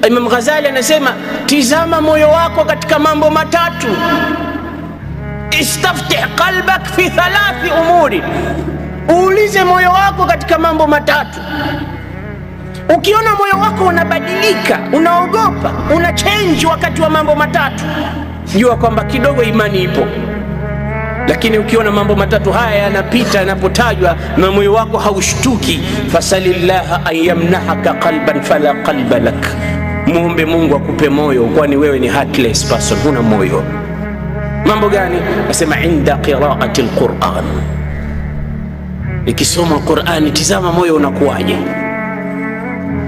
Imam Ghazali anasema tizama moyo wako katika mambo matatu. Istaftih qalbak fi thalathi umuri, uulize moyo wako katika mambo matatu. Ukiona moyo wako unabadilika, unaogopa, una change wakati wa mambo matatu, jua kwamba kidogo imani ipo. Lakini ukiona mambo matatu haya yanapita, yanapotajwa na moyo wako haushtuki, fasalillaha an yamnahaka qalban fala qalba lak, muombe Mungu akupe moyo, kwani wewe ni heartless person, huna moyo. Mambo gani? Nasema inda qiraati alquran, ikisoma Qur'ani tizama moyo unakuwaje.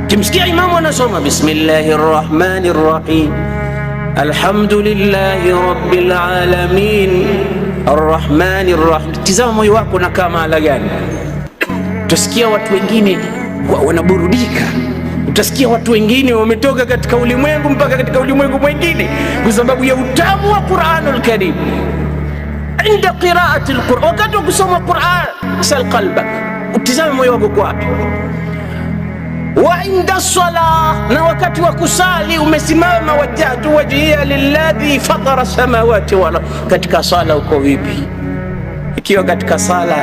Kimsikia imamu anasoma bismillahir rahmanir rahim, alhamdulillahi rabbil alamin arrahmanir rahim, tizama moyo wako na kama ala gani. Utasikia watu wengine wanaburudika, utasikia watu wengine wametoka katika ulimwengu mpaka katika ulimwengu mwingine kwa sababu ya utamu wa Qur'anul Karim. Inda qiraati alquran, wakati wa kusoma Qur'an sal qalba, utizame moyo wako kwa wapi. Wa inda salah, na wakati wa kusali umesimama, wajjahtu wajhiya lilladhi fatara samawati wal ardh, katika sala uko vipi? Ikiwa katika sala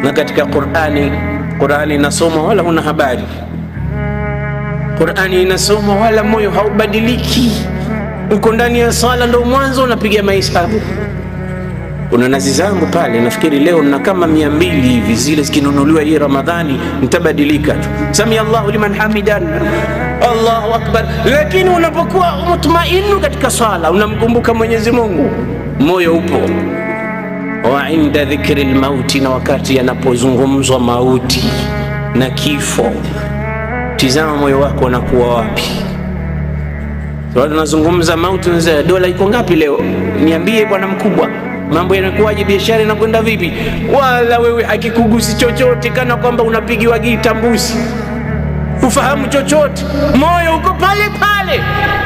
na katika Qur'ani inasoma wala huna habari, Qur'ani inasoma wala moyo haubadiliki, uko ndani ya sala ndo mwanzo unapiga mahesabu. Kuna nazi zangu pale, nafikiri leo na kama 200 hivi, zile zikinunuliwa hii Ramadhani nitabadilika tu, sami Allahu liman hamidan, Allahu akbar. Lakini unapokuwa mutmainu katika sala, unamkumbuka Mwenyezi Mungu, moyo upo. Wa inda dhikri almauti, na wakati yanapozungumzwa mauti na kifo, tizama moyo wako unakuwa wapi. Watu wanazungumza mauti, dola iko ngapi leo, niambie bwana mkubwa, mambo yanakuwaje, biashara inakwenda vipi? Wala wewe hakikugusi chochote, kana kwamba unapigiwa gita mbusi, ufahamu chochote, moyo uko pale pale.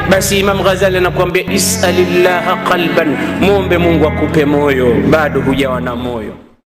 Basi Imam Ghazali anakuambia isalillaha qalban, muombe Mungu akupe moyo, bado hujawa na moyo.